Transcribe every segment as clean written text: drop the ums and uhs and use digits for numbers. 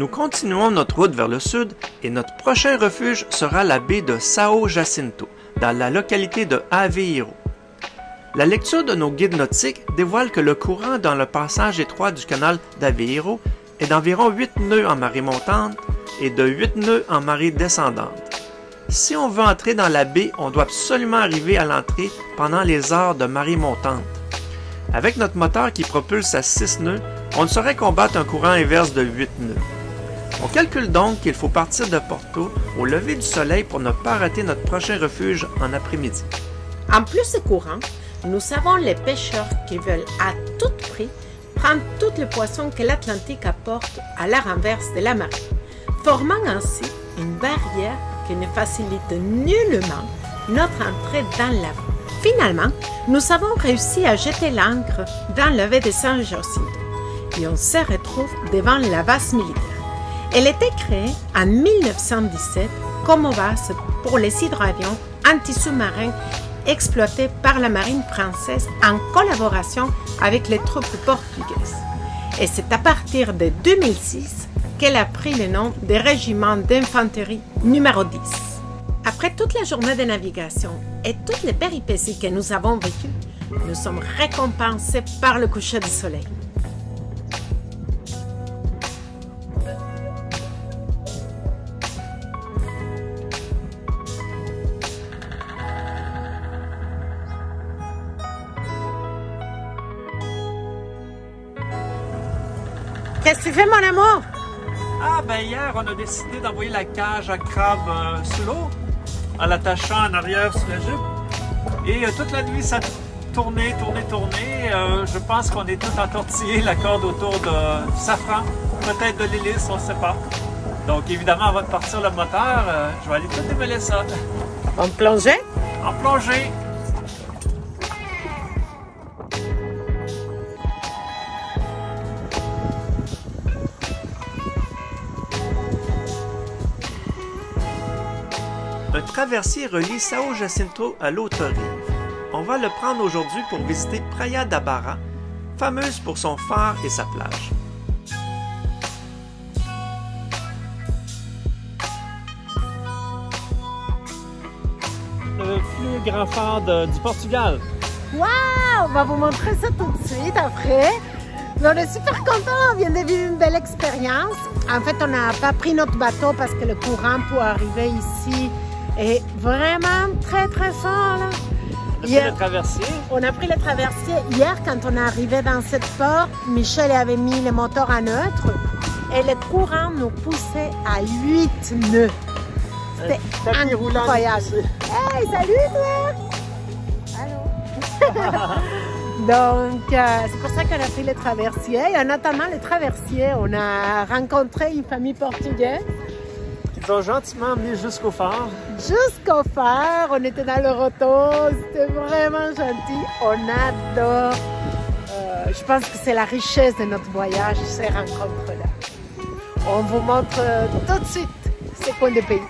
Nous continuons notre route vers le sud et notre prochain refuge sera la baie de São Jacinto, dans la localité de Aveiro. La lecture de nos guides nautiques dévoile que le courant dans le passage étroit du canal d'Aveiro est d'environ 8 nœuds en marée montante et de 8 nœuds en marée descendante. Si on veut entrer dans la baie, on doit absolument arriver à l'entrée pendant les heures de marée montante. Avec notre moteur qui propulse à 6 nœuds, on ne saurait combattre un courant inverse de 8 nœuds. On calcule donc qu'il faut partir de Porto au lever du soleil pour ne pas rater notre prochain refuge en après-midi. En plus de courant, nous savons les pêcheurs qui veulent à tout prix prendre tous les poissons que l'Atlantique apporte à la renverse de la marée, formant ainsi une barrière qui ne facilite nullement notre entrée dans la baie. Finalement, nous avons réussi à jeter l'ancre dans la baie de São Jacinto et on se retrouve devant la base militaire. Elle était créée en 1917 comme base pour les hydravions anti-sous-marins exploités par la marine française en collaboration avec les troupes portugaises. Et c'est à partir de 2006 qu'elle a pris le nom de régiment d'infanterie numéro 10. Après toute la journée de navigation et toutes les péripéties que nous avons vécues, nous sommes récompensés par le coucher du soleil. Qu'est-ce que tu fais, mon amour? Ah, ben hier, on a décidé d'envoyer la cage à crabe sous l'eau, en l'attachant en arrière sur la jupe. Et toute la nuit, ça a tourné. Je pense qu'on est tout entortillé, la corde autour du safran, peut-être de l'hélice, on ne sait pas. Donc évidemment, avant de partir le moteur, je vais aller tout démêler ça. En plongée? En plongée. Un traversier relie São Jacinto à l'autre rive. On va le prendre aujourd'hui pour visiter Praia da Barra, fameuse pour son phare et sa plage. Le plus grand phare du Portugal. Waouh! On va vous montrer ça tout de suite après. On est super contents, on vient de vivre une belle expérience. En fait, on n'a pas pris notre bateau parce que le courant pour arriver ici est vraiment très fort. Là. On a pris le traversier. Hier, quand on est arrivé dans cette port, Michel avait mis le moteur en neutre et le courant nous poussait à 8 nœuds. C'était incroyable. Hey, salut toi! Allô? Donc, c'est pour ça qu'on a pris le traversier. Et en attendant le traversier, on a rencontré une famille portugaise. Ils ont gentiment amené jusqu'au phare. Jusqu'au phare, on était dans le roto, c'était vraiment gentil, on adore. Je pense que c'est la richesse de notre voyage, ces rencontres-là. On vous montre tout de suite ce coin de pays.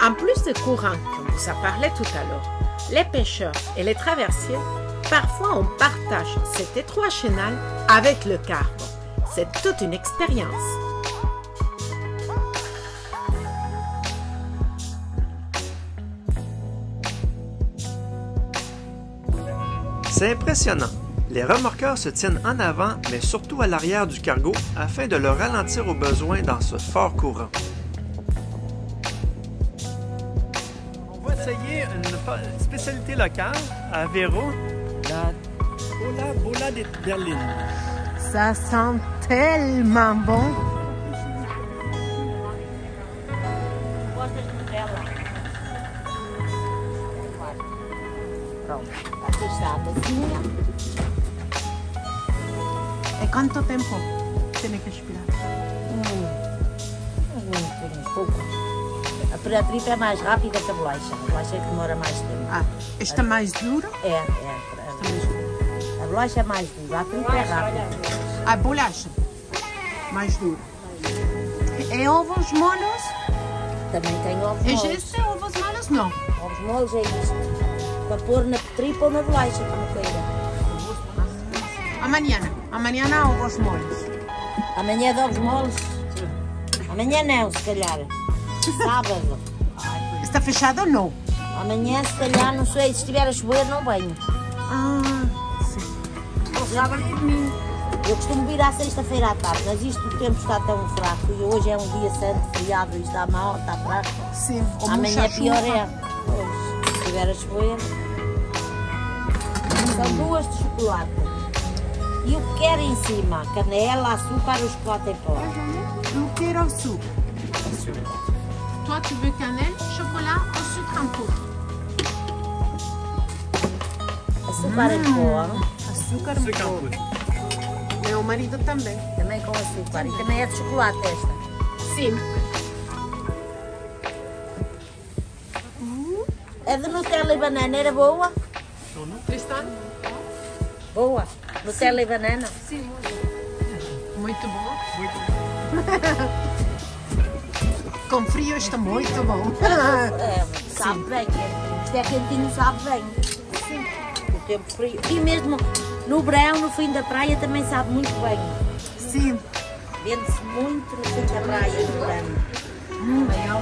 En plus des courants qu'on vous a parlé tout à l'heure, les pêcheurs et les traversiers, parfois on partage cet étroit chenal avec le cargo. C'est toute une expérience. C'est impressionnant. Les remorqueurs se tiennent en avant, mais surtout à l'arrière du cargo, afin de le ralentir au besoin dans ce fort courant. On va essayer une spécialité locale à Aveiro, la bola de Berlin. Ça sent tellement bon. E quanto tempo tiene que esperar? Pouco. A tripa é mais rápida que a bolacha. A bolacha é que demora mais tempo. Ah, está mais duro? É. A bolacha é mais dura, a tripa é rápida. A bolacha mais dura. E ovos molos? Também tem ovos É moles. este ovos molos? Não. Ovos moles é isto. Para pôr na tripa ou na bolacha, como queira. Amanhã ovos moles. Amanhã é de ovos moles? Amanhã não, se calhar. Sábado. Está fechado ou não? Amanhã, se calhar, não sei. Se estiver a chover, não venho. Ah, sim. Eu costumo vir à sexta-feira à tarde, mas isto o tempo está tão fraco e hoje é um dia santo, feriado, e está mal, está fraco. Sim. Amanhã pior é. Pois, se estiver a chover. São duas de chocolate. E o que quer em cima? Canela, açúcar ou chocolate em pó? Eu quero sucre. Toi, tu veux cannelle, chocolat ou sucre en poudre? Açúcar em pó. Açúcar em pó. Meu marido também. Também com açúcar. E também é de chocolate esta. Sim. É de Nutella e banana, era boa? Tristan? Boa. Nutella e banana? Sim. Muito bom. Com frio está muito bom. É, sabe bem. Isto é quentinho, sabe bem. Sim. O tempo frio. E mesmo no verão, no fim da praia, também sabe muito bem. Sim. Vende-se muito no fim da praia, no verão.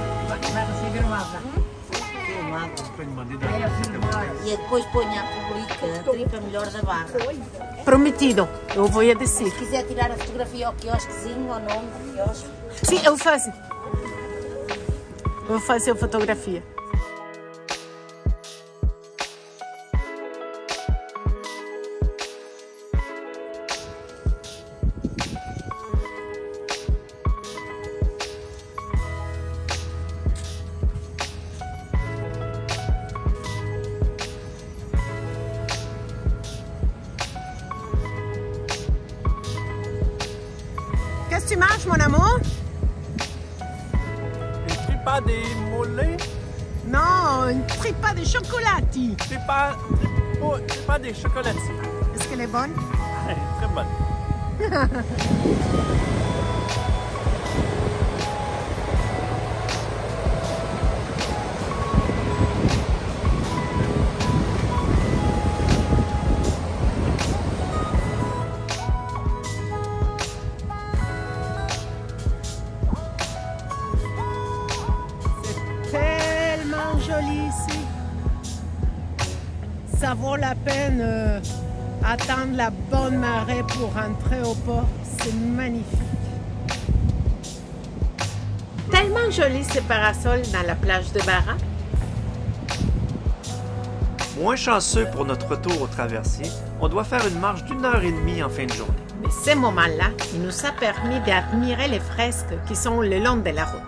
Vai receber uma asa. E depois ponha a publica a tripa melhor da barra. Prometido. Eu vou dizer. Se quiser tirar a fotografia ao quiosquezinho, ao nome do quiosque. Sim, eu faço. Vou fazer a fotografia. Qu'est-ce que tu manges, mon amour? Une tripa de molle, Non, une tripa de chocolati. tripa de chocolatier. Est-ce qu'elle est bonne? Très bonne. Tellement joli ici. Ça vaut la peine attendre la bonne marée pour rentrer au port. C'est magnifique. Tellement joli ces parasols dans la plage de Barra. Moins chanceux pour notre retour au traversier, on doit faire une marche d'1h30 en fin de journée. Mais ce moment-là, il nous a permis d'admirer les fresques qui sont le long de la route.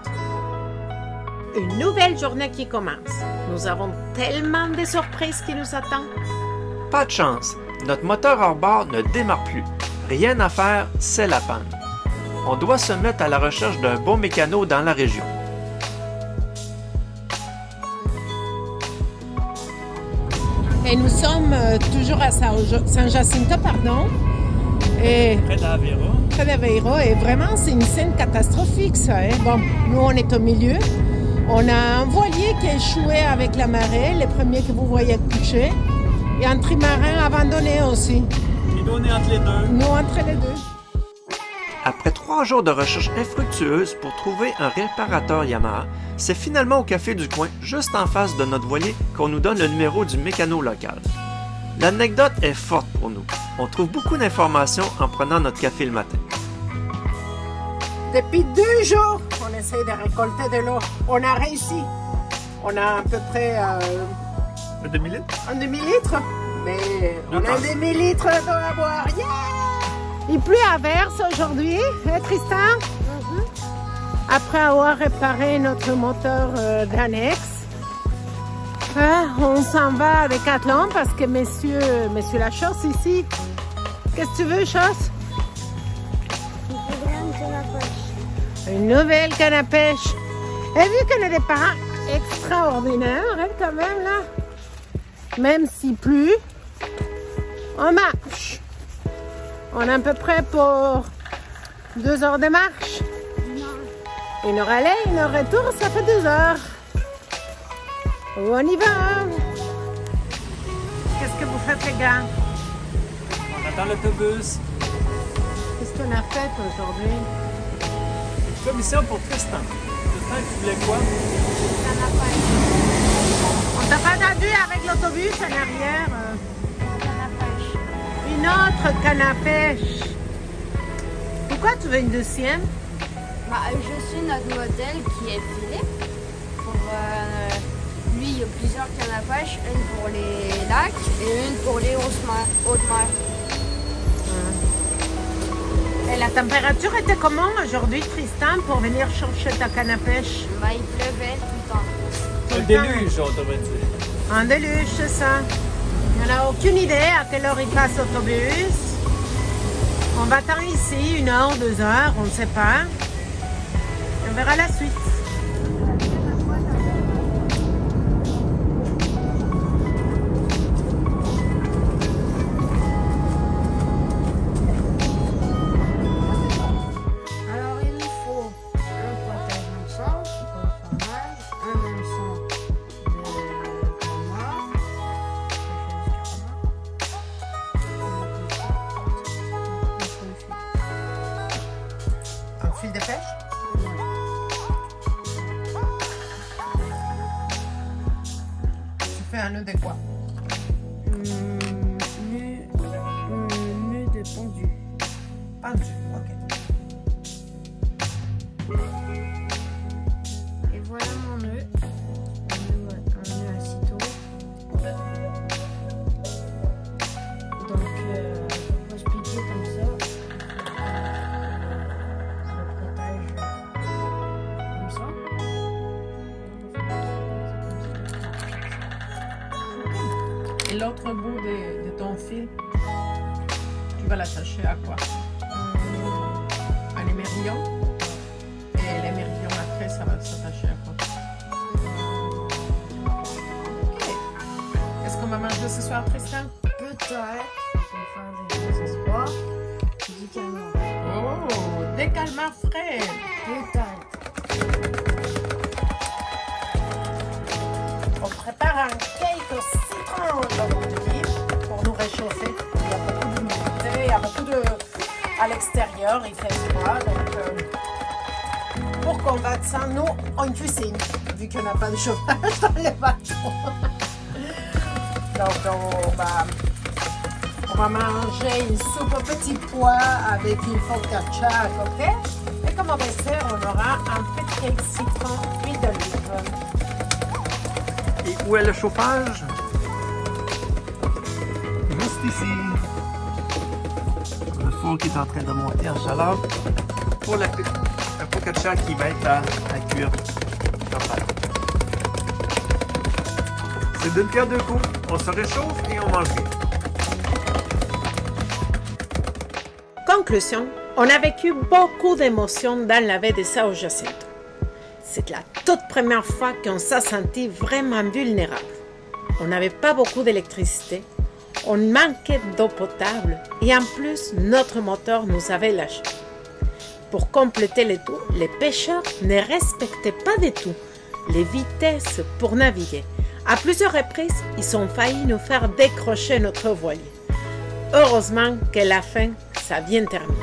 Une nouvelle journée qui commence. Nous avons tellement de surprises qui nous attendent. Pas de chance, notre moteur hors bord ne démarre plus. Rien à faire, c'est la panne. On doit se mettre à la recherche d'un bon mécano dans la région. Et nous sommes toujours à San Jacinto, pardon. Et Près d'Aveiro. près d'Aveiro. Et vraiment, c'est une scène catastrophique, ça. Hein? Bon, nous, on est au milieu. On a un voilier qui a échoué avec la marée, le premier que vous voyez coucher. Et un trimarin abandonné aussi. Et on est entre les deux. Nous, entre les deux. Après 3 jours de recherche infructueuse pour trouver un réparateur Yamaha, c'est finalement au café du coin, juste en face de notre voilier, qu'on nous donne le numéro du mécano local. L'anecdote est forte pour nous. On trouve beaucoup d'informations en prenant notre café le matin. Depuis 2 jours, on essaie de récolter de l'eau. On a réussi. On a à peu près Un demi-litre? un demi-litre. Mais on a un demi-litre d'eau à boire. Yeah! Il pleut à verse aujourd'hui, hein, Tristan? Après avoir réparé notre moteur d'annexe, on s'en va avec Athlon parce que monsieur Lachosse ici. Qu'est-ce que tu veux, Chosse? Une nouvelle canne à pêche. Et vu qu'on a des parents extraordinaires, hein, quand même, là. Même s'il pleut, on marche. On a à peu près pour 2 heures de marche. Une heure aller, une heure retour, ça fait 2 heures. On y va. Qu'est-ce que vous faites, les gars? On attend l'autobus. Qu'est-ce qu'on a fait aujourd'hui? Commission pour Tristan. Tristan, tu voulais quoi? On t'a pas attendu avec l'autobus en arrière. Une autre canne à pêche. Pourquoi tu veux une deuxième? Je suis notre modèle qui est Philippe. Lui, il y a plusieurs cannes à pêche, une pour les lacs et une pour les hautes mers. Et la température était comment aujourd'hui, Tristan, pour venir chercher ta canne à pêche? Il pleuvait tout le temps. Un déluge, on devrait dire. Un déluge, c'est ça. On n'a aucune idée à quelle heure il passe l'autobus. On va attendre ici 1 heure, 2 heures, on ne sait pas. On verra la suite. Alors, il nous faut un potage hameçon de fromage, un hameçon de canard, Un fil de pêche? Tu fais un nœud de quoi? nœud de pendu. Pendu, ok. Et voilà mon nœud. Un nœud à citeaux. Donc, on va se piquer comme ça. Le frottage comme ça. Et l'autre bout de ton fil, tu vas l'attacher à quoi? À l'émerillon? Et l'émerillon après, ça va s'attacher à quoi? Ok. Qu'est-ce qu'on va manger ce soir, Tristan? Peut-être, je vais faire des choses ce soir. Du calmar. Oh, des calmars frais! Peut-être. On prépare un cake au citron aujourd'hui pour nous réchauffer. Il y a beaucoup d'humidité, il y a beaucoup de... À l'extérieur, il fait froid, donc pour combattre ça, nous, on cuisine, vu qu'on n'a pas de chauffage dans les bateaux. Donc, on va manger une soupe au petit pois avec une focaccia à côté. Et comme on va faire, on aura un petit cake citron, huile d'olive. Et où est le chauffage? Juste ici. Le four qui est en train de monter en chaleur. Pour la focaccia qui va être à cuire. C'est d'une pierre deux coups. On se réchauffe et on mange vite. Conclusion, on a vécu beaucoup d'émotions dans la baie de São Jacinto. C'est la toute première fois qu'on s'est senti vraiment vulnérable. On n'avait pas beaucoup d'électricité, on manquait d'eau potable et en plus, notre moteur nous avait lâché. Pour compléter le tout, les pêcheurs ne respectaient pas du tout les vitesses pour naviguer. À plusieurs reprises, ils ont failli nous faire décrocher notre voilier. Heureusement que la fin, ça vient terminer.